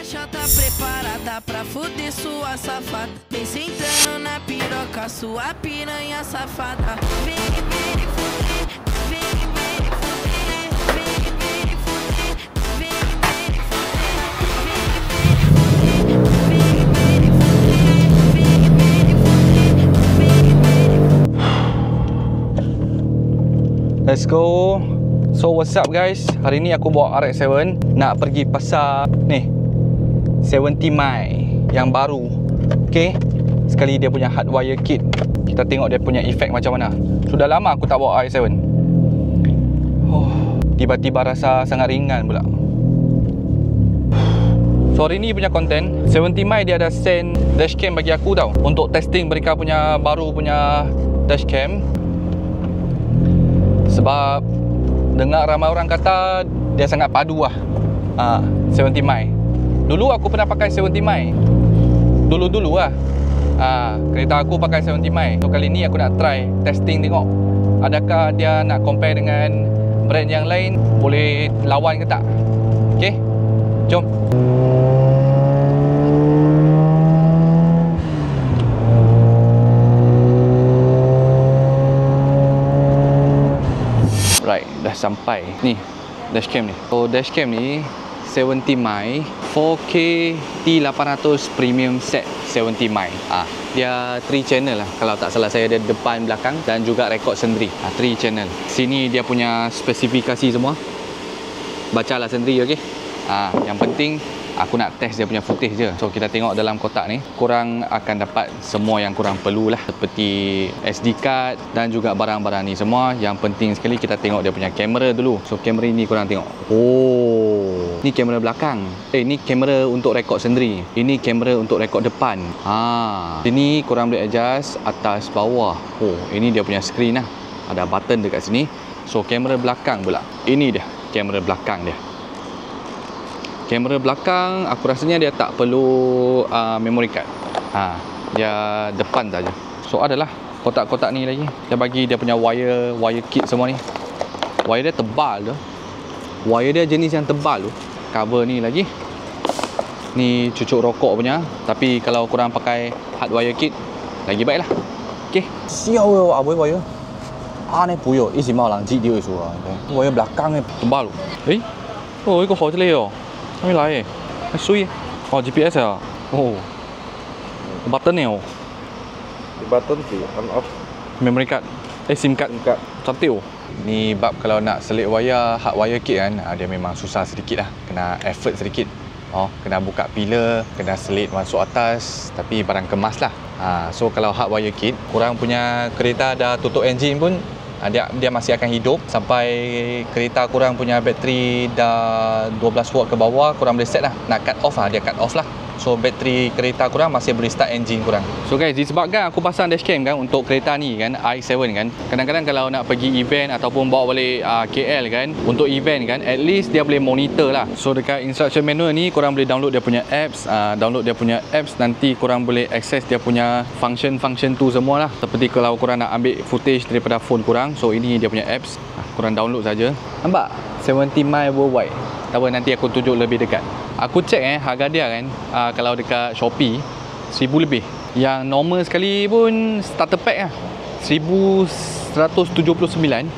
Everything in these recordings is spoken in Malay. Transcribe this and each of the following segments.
Xota preparada pra fuder sua safada. Vem sentando na piroca, sua piranha safada. Vem fuder, vem fuder, vem fuder, vem fuder. Let's go. So what's up guys, hari ni aku bawa RX-7 nak pergi pasar ni 70 Mai yang baru. Okay, sekali dia punya hardwire kit, kita tengok dia punya efek macam mana. Sudah lama aku tak bawa RX-7. Tiba-tiba rasa sangat ringan pula. So hari ni punya konten 70 Mai dia ada send dashcam bagi aku tau, untuk testing mereka punya baru punya dashcam. Sebab dengar ramai orang kata dia sangat padu lah 70 Mai. Dulu aku pernah pakai 70 Mai. Dulu lah kereta aku pakai 70 Mai. So kali ni aku nak try testing tengok adakah dia nak compare dengan brand yang lain, boleh lawan ke tak. Okay, jom. Right, dah sampai ni dashcam ni. So dashcam ni 70 Mai 4K T800 premium set 70 Mai. Dia 3 channel lah kalau tak salah saya, dia depan, belakang dan juga rekod sendiri. 3 channel. Sini dia punya spesifikasi semua. Bacalah sendiri, okey. Yang penting aku nak test dia punya footage je. So kita tengok dalam kotak ni, korang akan dapat semua yang korang perlu lah, seperti SD card dan juga barang-barang ni semua. Yang penting sekali kita tengok dia punya kamera dulu. So kamera ni korang tengok. Oh, ni kamera belakang. Ni kamera untuk rekod sendiri. Ini kamera untuk rekod depan. Sini korang boleh adjust atas bawah. Oh, ini dia punya screen lah. Ada button dekat sini. So kamera belakang pula. Ini dia kamera belakang dia. Kamera belakang aku rasanya dia tak perlu memory card. Dia depan saja. So adalah kotak-kotak ni lagi. Dia bagi dia punya wire kit semua ni. Wire dia tebal tu. Wire dia jenis yang tebal tu. Cover ni lagi. Ni cucuk rokok punya. Tapi kalau korang pakai hardwire kit lagi baiklah. Okey. Siao yo aboi wire. Ni puyo, isi mau lang ji dia suah. Wire belakang ni tebal tu. Oh, ini hot le yo. 还没来耶，还水GPS 啊，button 呢button tu on off memory card, SIM card cantik oh. Ni bab kalau nak selit wire, hard wire kit kan, dia memang susah sedikit lah, kena effort sedikit. Kena buka pillar, kena selit masuk atas, tapi barang kemas lah. So kalau hard wire kit, korang punya kereta dah tutup enjin pun dia masih akan hidup sampai kereta korang punya bateri dah 12 volt ke bawah. Korang boleh set lah, nak cut off dia cut off lah. So bateri kereta korang masih boleh start engine korang. So guys, disebabkan aku pasang dashcam kan untuk kereta ni kan, RX-7 kan, kadang-kadang kalau nak pergi event ataupun bawa balik KL kan, untuk event kan, at least dia boleh monitor lah. So dekat instruction manual ni korang boleh download dia punya apps. Nanti korang boleh access dia punya function tu semua lah. Seperti kalau korang nak ambil footage daripada phone korang, so ini dia punya apps, korang download saja. Nampak 70 Mai worldwide. Tak apa, nanti aku tunjuk lebih dekat. Aku cek harga dia kan, kalau dekat Shopee 1000 lebih. Yang normal sekali pun starter pack lah 1179.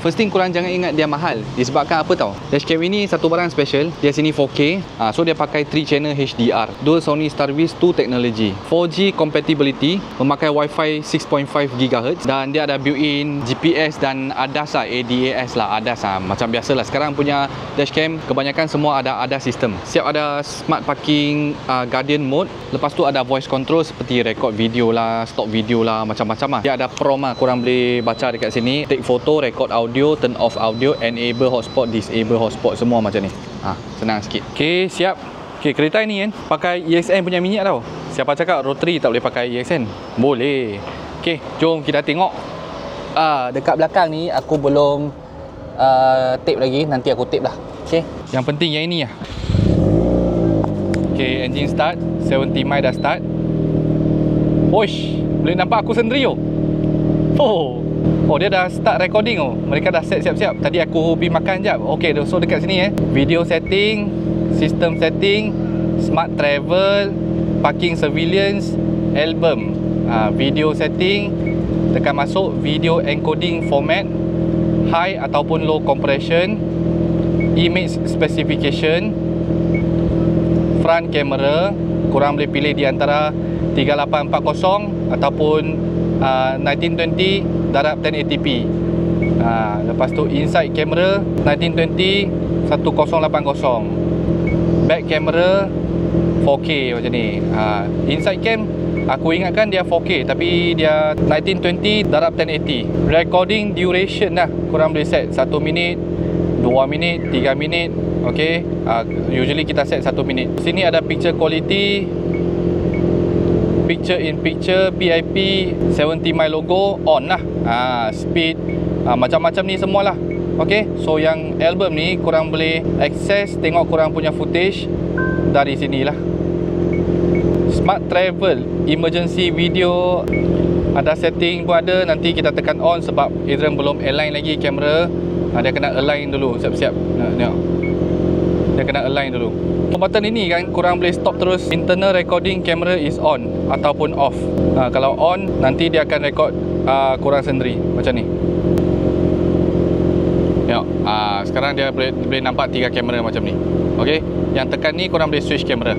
First thing korang jangan ingat dia mahal. Disebabkan apa tau, dashcam ini satu barang special. Dia sini 4K. So dia pakai 3 channel HDR, dual Sony Starvis 2 technology, 4G compatibility, memakai Wi-Fi 6.5 GHz, dan dia ada built-in GPS dan ADAS lah, ADAS lah, ADAS lah. Macam biasalah sekarang punya dashcam kebanyakan semua ada ADAS system. Siap ada smart parking, guardian mode. Lepas tu ada voice control seperti record video lah, stop video lah, macam-macam lah. Dia ada prompt lah, korang boleh baca dekat sini. Take photo, record audio, turn off audio, enable hotspot, disable hotspot, semua macam ni. Senang sikit. Okay, siap. Okay, kereta ini kan pakai EXN punya minyak tau. Siapa cakap rotary tak boleh pakai EXN? Boleh. Okay, jom kita tengok. Dekat belakang ni aku belum tape lagi. Nanti aku tape lah. Okay, yang penting yang ini lah. Okay, engine start. 70 Mai dah start. Oish, boleh nampak aku sendiri oh. Oh, dia dah start recording oh. Mereka dah set siap-siap. Tadi aku pergi makan jap. Okay, so dekat sini video setting, system setting, Smart Travel, Parking Surveillance, Album, Video Setting, tekan masuk Video Encoding Format, High ataupun Low Compression, Image Specification, Front Camera. Korang boleh pilih di antara 3840 ataupun 1920 darab 1080p. Lepas tu Inside Camera 1920 1080. Back Camera 4K macam ni. Inside Cam aku ingatkan dia 4K tapi dia 1920 darab 1080. Recording duration dah korang boleh set 1 minit, 2 minit, 3 minit. Okay, usually kita set 1 minit. Sini ada picture quality, picture in picture, PIP, 70 my logo on lah. Speed, macam-macam ni semualah. Okay, so yang album ni korang boleh access, tengok korang punya footage dari sini lah. Smart Travel, emergency video, ada setting pun ada. Nanti kita tekan on sebab Adrian belum align lagi kamera. Dia kena align dulu, siap-siap. Tengok, dia kena align dulu. Button ini kan korang boleh stop terus. Internal recording camera is on ataupun off. Kalau on, nanti dia akan record korang sendiri macam ni. Tengok, sekarang dia boleh nampak 3 kamera macam ni. Okay, yang tekan ni korang boleh switch kamera.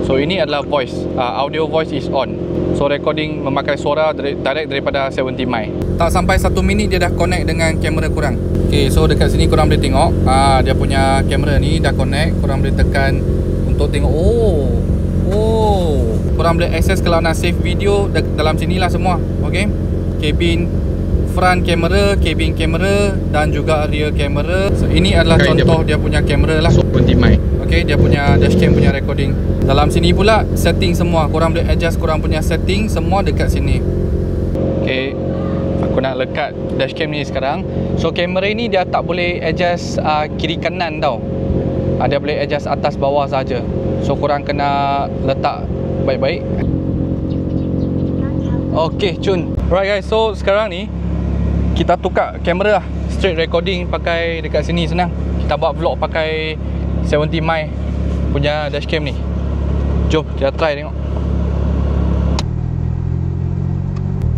So ini adalah voice, audio voice is on. So recording memakai suara direct daripada 70 mic. Tak sampai 1 minit dia dah connect dengan kamera korang. Okay, so dekat sini korang boleh tengok dia punya kamera ni dah connect. Korang boleh tekan untuk tengok. Korang boleh access kalau nak save video dalam sinilah semua. Okay, cabin, front kamera, cabin kamera dan juga rear kamera. So ini adalah contoh dia punya kamera lah. 20 mic. Okay, dia punya dashcam punya recording. Dalam sini pula setting semua. Korang boleh adjust korang punya setting semua dekat sini. Okay, aku nak lekat dashcam ni sekarang. So kamera ni dia tak boleh adjust kiri kanan tau. Dia boleh adjust atas bawah saja. So korang kena letak baik-baik. Okay, cun. Alright guys, so sekarang ni kita tukar kamera lah. Straight recording pakai dekat sini senang. Kita buat vlog pakai 70 mic punya dashcam ni. Jom kita try tengok.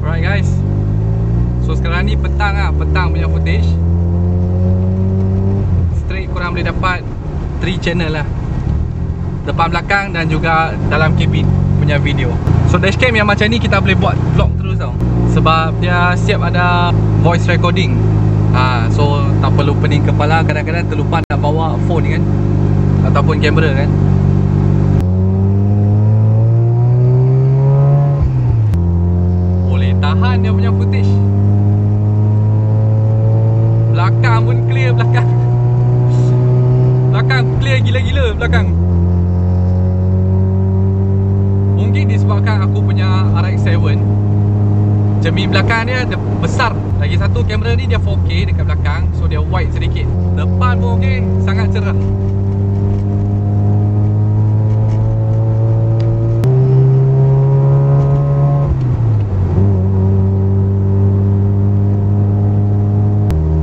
Alright guys, so sekarang ni petang lah, petang punya footage. Straight korang boleh dapat 3 channel lah, depan, belakang dan juga dalam cabin punya video. So dashcam yang macam ni kita boleh buat vlog terus tau, sebab dia siap ada voice recording. So tak perlu pening kepala. Kadang-kadang terlupa nak bawa phone kan ataupun kamera kan. Boleh tahan dia punya footage. Belakang pun clear, belakang clear gila-gila belakang. Mungkin disebabkan aku punya RX-7 cermin belakang dia besar. Lagi satu kamera ni dia 4K dekat belakang, so dia wide sedikit. Depan pun okey, sangat cerah.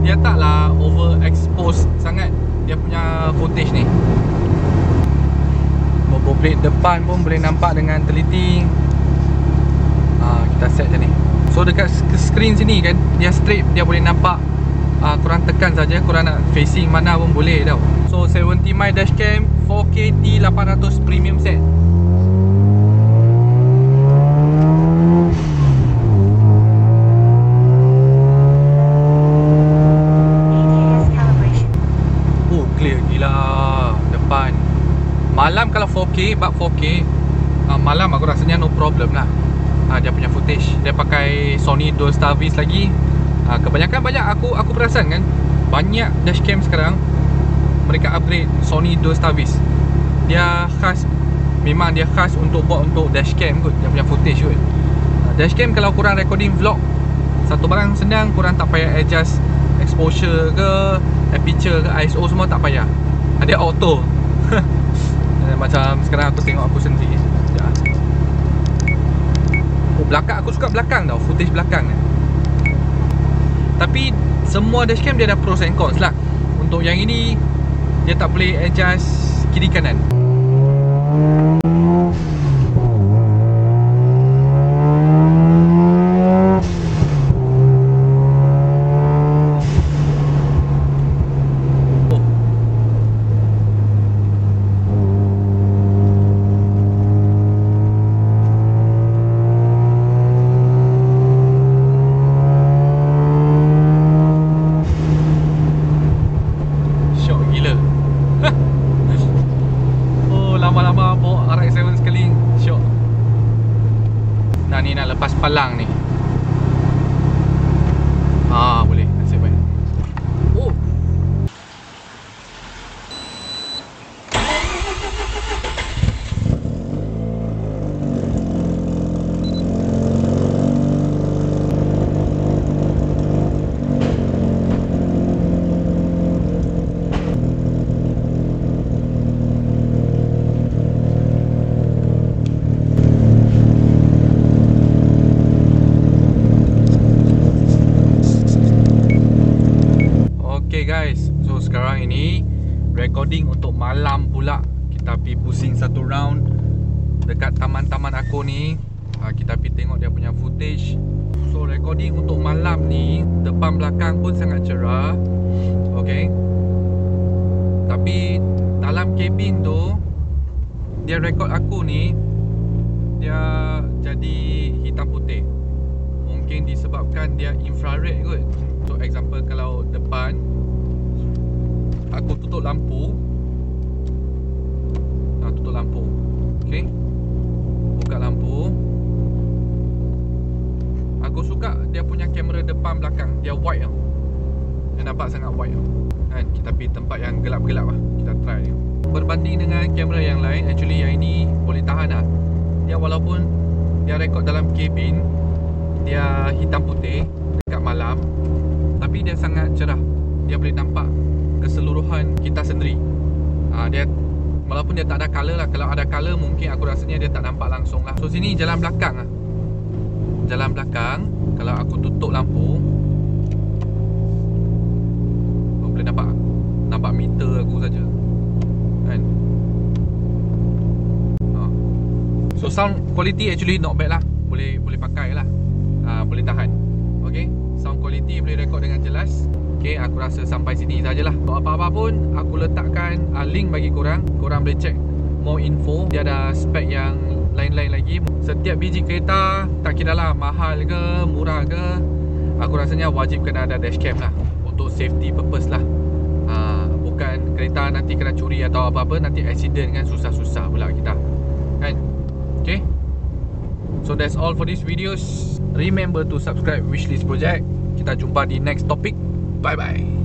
Dia taklah overexpose sangat dia punya footage ni. Bumper plate depan pun boleh nampak dengan teliti. Kita set macam ni. So dekat screen sini kan, dia straight, dia boleh nampak. Korang tekan saja, korang nak facing mana pun boleh tau. So 70 mic dashcam 4K T800 premium set. Clear gila depan. Malam kalau 4K, bab 4K, malam aku rasanya no problem lah. Dia punya footage. Dia pakai Sony Dual Star Vis lagi. Kebanyakan banyak aku perasan kan, banyak dashcam sekarang mereka upgrade Sony Dual Star Vis. Dia khas, memang dia khas untuk buat untuk dashcam kot, dia punya footage kot. Dashcam kalau korang recording vlog, satu barang senang, korang tak payah adjust exposure ke, aperture ke, ISO semua tak payah. Dia auto. Macam sekarang aku tengok aku sendiri. Belakang, aku suka belakang tau, footage belakang ni. Tapi semua dashcam dia ada pros and cons lah. Untuk yang ini dia tak boleh adjust kiri kanan. ni nak lepas palang ni. Boleh. Nasib baik. Oh. Okay guys, so sekarang ini recording untuk malam pula. Kita pergi pusing satu round dekat taman-taman aku ni. Kita pergi tengok dia punya footage. So recording untuk malam ni, depan belakang pun sangat cerah. Okay, tapi dalam kabin tu, dia record aku ni, dia jadi hitam putih. Mungkin disebabkan dia infrared kot. So example, kalau depan aku tutup lampu, tutup lampu, okay, buka lampu. Aku suka dia punya kamera depan belakang, dia wide tau. Dia nampak sangat wide tau kan. Kita pergi tempat yang gelap-gelap lah, kita try ni. Berbanding dengan kamera yang lain, actually yang ini boleh tahan lah. Dia walaupun dia record dalam kabin, dia hitam putih dekat malam, tapi dia sangat cerah. Dia boleh nampak keseluruhan kita sendiri. Dia walaupun dia tak ada color lah. Kalau ada color mungkin aku rasanya dia tak nampak langsung lah. So sini jalan belakang lah. Jalan belakang, kalau aku tutup lampu, boleh nampak meter aku saja kan. So sound quality actually not bad lah. Boleh pakai lah. Boleh tahan. Okay, sound quality boleh record dengan jelas. Okay, aku rasa sampai sini sajalah. So, apa-apa pun aku letakkan link bagi korang. Korang boleh check more info. Dia ada spek yang lain-lain lagi. Setiap biji kereta, tak kira lah mahal ke, murah ke, aku rasanya wajib kena ada dashcam lah, untuk safety purpose lah. Bukan kereta nanti kena curi atau apa-apa, nanti accident kan, susah-susah pula kita kan. Okay, so that's all for this videos. Remember to subscribe Wishlist Project. Kita jumpa di next topic. Bye bye.